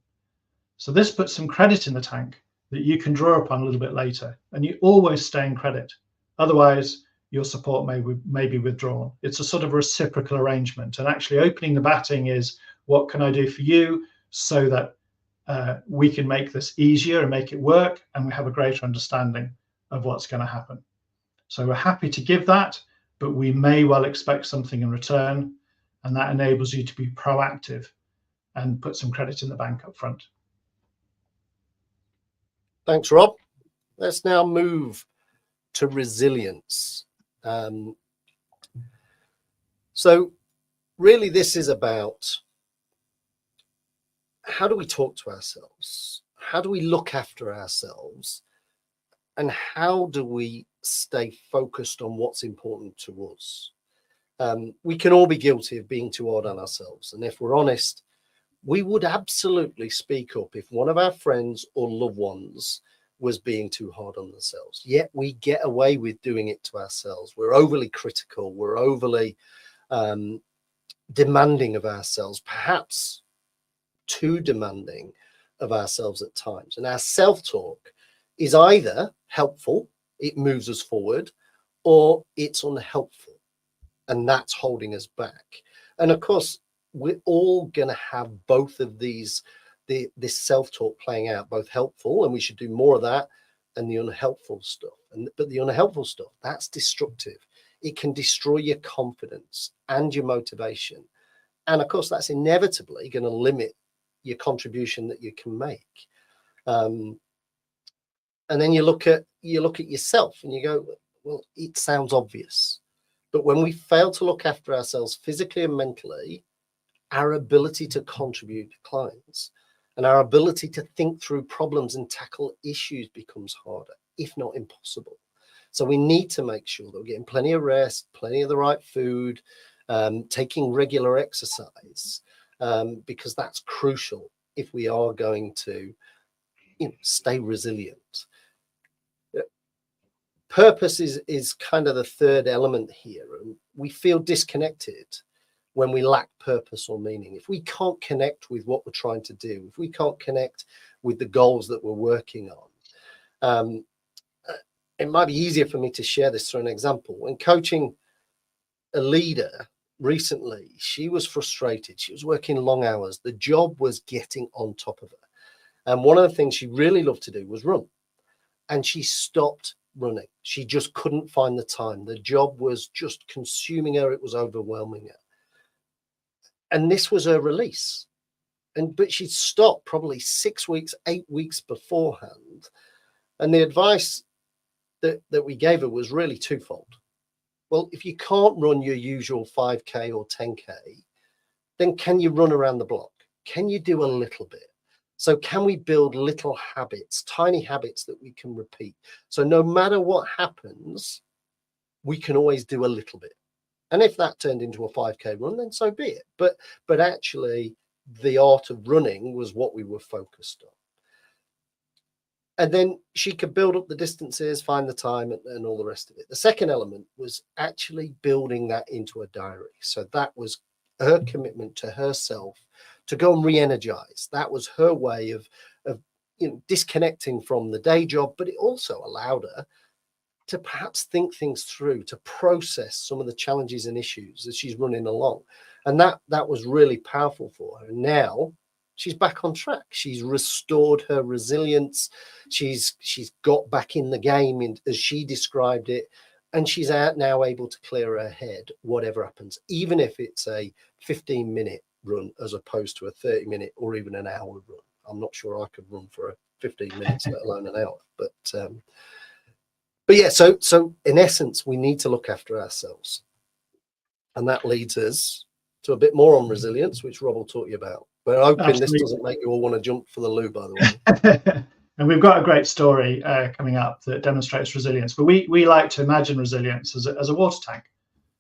So this puts some credit in the tank that you can draw upon a little bit later, and you always stay in credit. Otherwise, your support may be withdrawn. It's a sort of reciprocal arrangement, and actually opening the batting is, what can I do for you so that we can make this easier and make it work, and we have a greater understanding of what's going to happen. So we're happy to give that, but we may well expect something in return, and that enables you to be proactive and put some credit in the bank up front. Thanks, Rob. Let's now move to resilience. So really this is about how do we talk to ourselves? How do we look after ourselves? And how do we stay focused on what's important to us? We can all be guilty of being too hard on ourselves. And if we're honest, we would absolutely speak up if one of our friends or loved ones was being too hard on themselves. Yet we get away with doing it to ourselves. We're overly critical. We're overly demanding of ourselves, perhaps too demanding of ourselves at times. And our self-talk is either helpful, it moves us forward, or it's unhelpful, and that's holding us back. And of course, we're all going to have both of these, this self-talk playing out, both helpful, and we should do more of that, and the unhelpful stuff. But the unhelpful stuff, that's destructive. It can destroy your confidence and your motivation. And of course, that's inevitably going to limit your contribution that you can make. And then you look at yourself and you go, Well, it sounds obvious, but when we fail to look after ourselves physically and mentally, our ability to contribute to clients and our ability to think through problems and tackle issues becomes harder, if not impossible. So we need to make sure that we're getting plenty of rest, plenty of the right food, taking regular exercise, because that's crucial if we are going to, stay resilient. Purpose is kind of the third element here. And we feel disconnected when we lack purpose or meaning. If we can't connect with what we're trying to do, if we can't connect with the goals that we're working on, it might be easier for me to share this through an example. When coaching a leader recently, she was frustrated. She was working long hours. The job was getting on top of her. And one of the things she really loved to do was run. And she stopped running. She just couldn't find the time. The job was just consuming her. It was overwhelming her. And this was her release. But she'd stopped probably 6 weeks, 8 weeks beforehand. And the advice that we gave her was really twofold. Well, if you can't run your usual 5K or 10K, then can you run around the block? Can you do a little bit? So can we build little habits, tiny habits that we can repeat? So no matter what happens, we can always do a little bit. And if that turned into a 5K run, then so be it. But actually, the art of running was what we were focused on. And then she could build up the distances, find the time, and all the rest of it. The second element was actually building that into a diary. So that was her commitment to herself to go and re-energize. That was her way of disconnecting from the day job, but it also allowed her to perhaps think things through, to process some of the challenges and issues as she's running along. And that was really powerful for her. And now she's back on track. She's restored her resilience. She's got back in the game, as she described it. And she's now able to clear her head, whatever happens, even if it's a 15-minute run as opposed to a 30-minute or even an hour run. I'm not sure I could run for 15 minutes, let alone an hour. But yeah, so in essence, we need to look after ourselves. And that leads us to a bit more on resilience, which Rob will talk you about. We're hoping Absolutely. This doesn't make you all want to jump for the loo, by the way. And we've got a great story coming up that demonstrates resilience. But we like to imagine resilience as a water tank.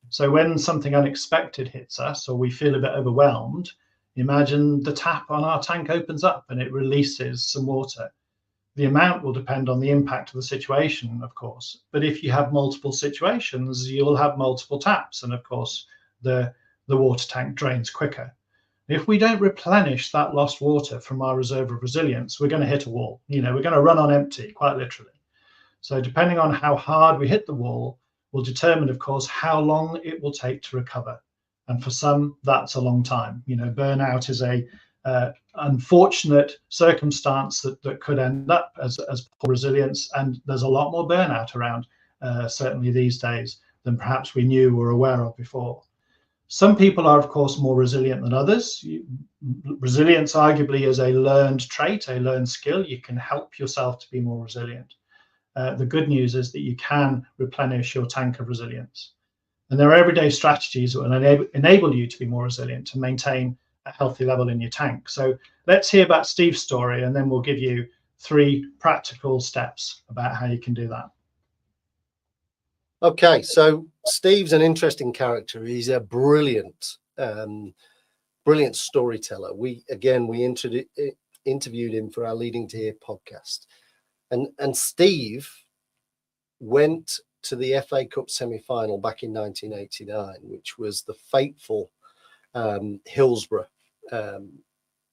So when something unexpected hits us or we feel a bit overwhelmed, imagine the tap on our tank opens up and it releases some water. The amount will depend on the impact of the situation, of course. But if you have multiple situations, you'll have multiple taps. And of course, the water tank drains quicker. If we don't replenish that lost water from our reserve of resilience, we're going to hit a wall. We're going to run on empty, quite literally. So depending on how hard we hit the wall will determine, of course, how long it will take to recover. And for some, that's a long time. Burnout is a unfortunate circumstance that could end up as poor resilience. And there's a lot more burnout around, certainly these days, than perhaps we knew or were aware of before. Some people are, of course, more resilient than others. Resilience arguably is a learned trait, a learned skill. You can help yourself to be more resilient. The good news is that you can replenish your tank of resilience. And there are everyday strategies that will enable you to be more resilient, to maintain a healthy level in your tank. So let's hear about Steve's story, and then we'll give you 3 practical steps about how you can do that. Okay, so Steve's an interesting character. He's a brilliant storyteller. We interviewed him for our Leading to Here podcast. And Steve went to the FA Cup semi-final back in 1989, which was the fateful Hillsborough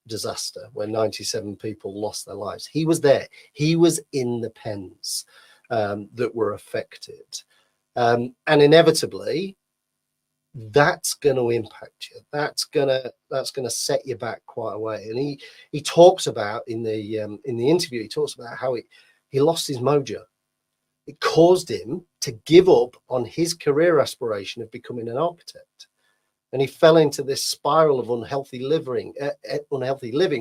disaster where 97 people lost their lives. He was there. He was in the pens that were affected. And inevitably, that's going to impact you. That's gonna set you back quite a way. And he talks about in the interview, he talks about how he lost his mojo. It caused him to give up on his career aspiration of becoming an architect, and he fell into this spiral of unhealthy living,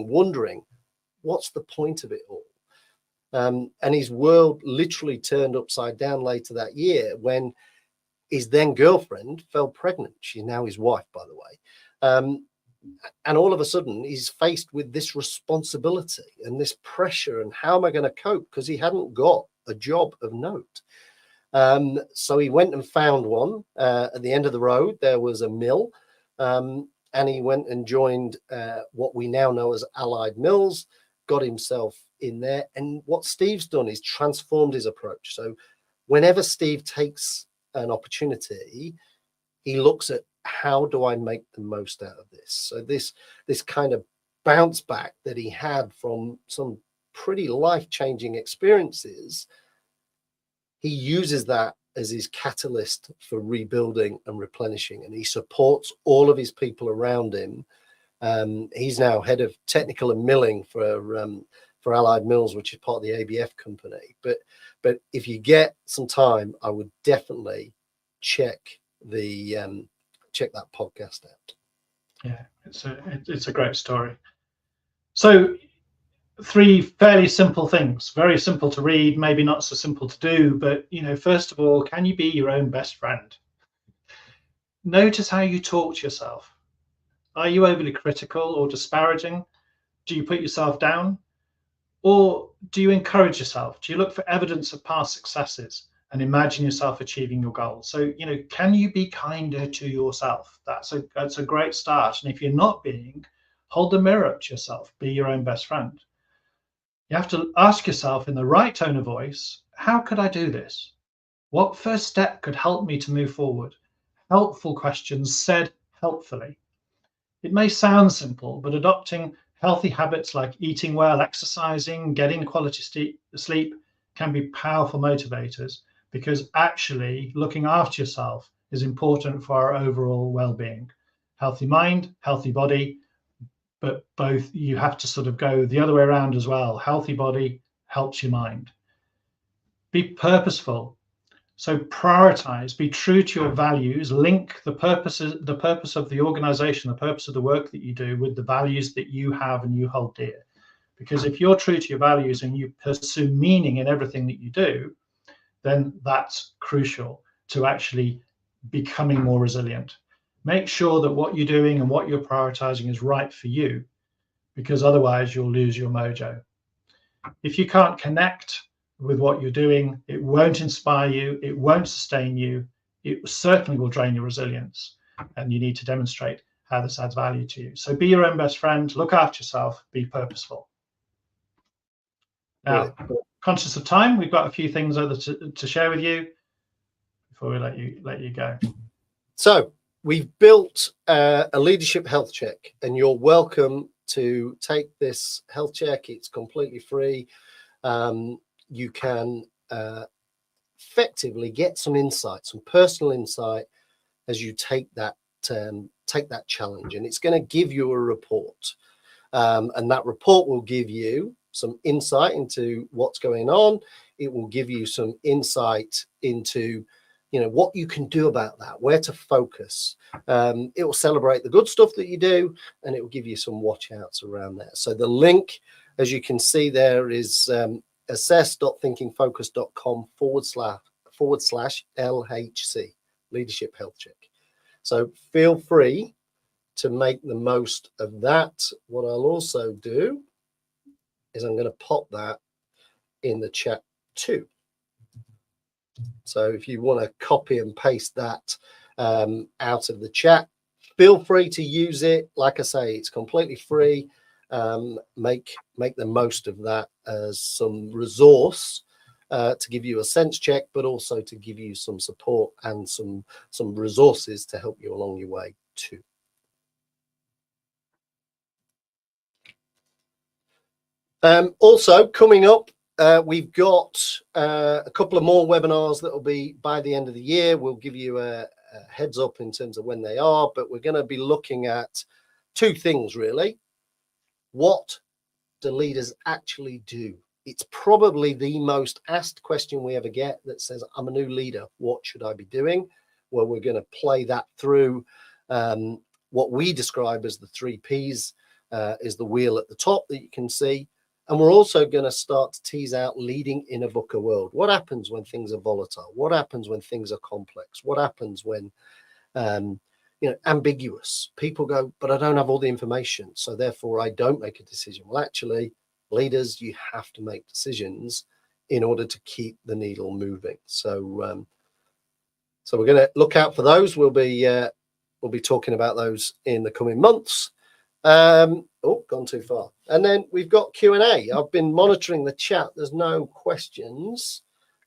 wondering what's the point of it all. And his world literally turned upside down later that year when his then girlfriend fell pregnant. She's now his wife, by the way. And all of a sudden, he's faced with this responsibility and this pressure. And how am I going to cope? Because he hadn't got a job of note. So he went and found one at the end of the road. There was a mill. And he went and joined what we now know as Allied Mills, got himself in there. And what Steve's done is transformed his approach. So whenever Steve takes an opportunity, he looks at, how do I make the most out of this? So this kind of bounce back that he had from some pretty life-changing experiences, he uses that as his catalyst for rebuilding and replenishing, and he supports all of his people around him. He's now head of technical and milling for Allied Mills, which is part of the ABF company. But if you get some time, I would definitely check that podcast out. Yeah, it's a great story. So 3 fairly simple things, very simple to read, maybe not so simple to do, but first of all, can you be your own best friend? Notice how you talk to yourself. Are you overly critical or disparaging? Do you put yourself down? Or do you encourage yourself? Do you look for evidence of past successes and imagine yourself achieving your goals? So, can you be kinder to yourself? That's a great start. And if you're not being, hold the mirror up to yourself, be your own best friend. You have to ask yourself in the right tone of voice, how could I do this? What first step could help me to move forward? Helpful questions said helpfully. It may sound simple, but adopting healthy habits like eating well, exercising, getting quality sleep can be powerful motivators, because actually looking after yourself is important for our overall well-being. Healthy mind, healthy body, but both, you have to sort of go the other way around as well. Healthy body helps your mind. Be purposeful. So prioritize, be true to your values, link the purpose of the organization, the purpose of the work that you do with the values that you have and you hold dear. Because if you're true to your values and you pursue meaning in everything that you do, then that's crucial to actually becoming more resilient. Make sure that what you're doing and what you're prioritizing is right for you, because otherwise you'll lose your mojo. If you can't connect with what you're doing, it won't inspire you, it won't sustain you, it certainly will drain your resilience, and you need to demonstrate how this adds value to you. So be your own best friend, look after yourself, be purposeful. Now, conscious of time, we've got a few things to share with you before we let you go. So we've built a leadership health check, and you're welcome to take this health check. It's completely free. You can effectively get some insight, some personal insight, as you take that challenge, and it's going to give you a report, and that report will give you some insight into what's going on. It will give you some insight into what you can do about that, where to focus. It will celebrate the good stuff that you do, and it will give you some watch outs around there. So the link, as you can see there, is assess.thinkingfocus.com/LHC, Leadership Health Check. So feel free to make the most of that. What I'll also do is I'm going to pop that in the chat too. So if you want to copy and paste that out of the chat, feel free to use it. Like I say, it's completely free. Make the most of that as some resource to give you a sense check, but also to give you some support and some resources to help you along your way too. Also coming up, we've got a couple of more webinars that will be by the end of the year. We'll give you a heads up in terms of when they are, but we're going to be looking at 2 things really. What do leaders actually do? It's probably the most asked question we ever get, that says, I'm a new leader, what should I be doing? Well, we're going to play that through what we describe as the 3 Ps, is the wheel at the top that you can see. And we're also going to start to tease out leading in a VUCA world. What happens when things are volatile? What happens when things are complex? What happens when, ambiguous? People go, but I don't have all the information, so therefore I don't make a decision. Well, actually, leaders, you have to make decisions in order to keep the needle moving. So we're going to look out for those. We'll be talking about those in the coming months. Gone too far. And then we've got Q&A. I've been monitoring the chat. There's no questions.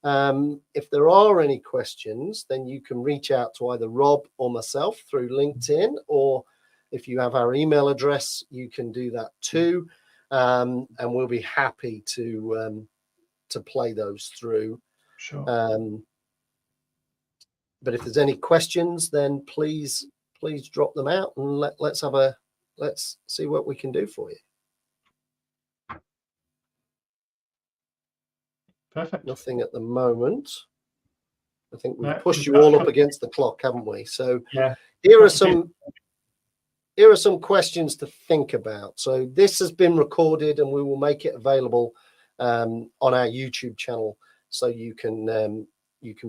If there are any questions, then you can reach out to either Rob or myself through LinkedIn, or if you have our email address, you can do that too. And we'll be happy to play those through. Sure. But if there's any questions, then please drop them out, and let's see what we can do for you. Perfect. Nothing at the moment. I think we've No, pushed you all up against the clock, haven't we? So yeah, here are some questions to think about. So this has been recorded, and we will make it available on our YouTube channel, so you can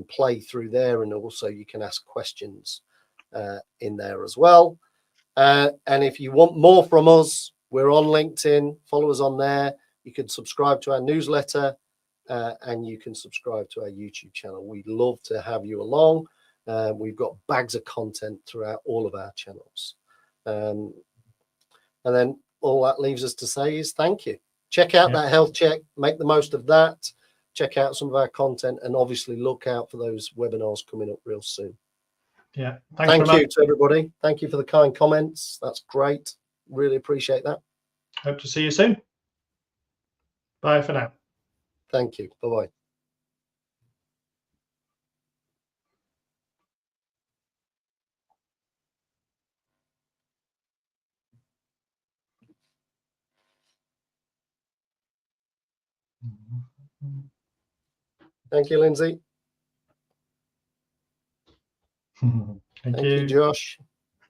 play through there, and also you can ask questions in there as well. And if you want more from us, we're on LinkedIn. Follow us on there. You can subscribe to our newsletter, and you can subscribe to our YouTube channel. We'd love to have you along. We've got bags of content throughout all of our channels. And then all that leaves us to say is thank you. Check out that health check. Make the most of that. Check out some of our content, and obviously look out for those webinars coming up real soon. Yeah. Thank you to everybody. Thank you for the kind comments. That's great. Really appreciate that. Hope to see you soon. Bye for now. Thank you. Bye-bye. Thank you, Lindsay. Thank you, Josh.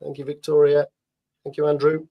Thank you, Victoria. Thank you, Andrew.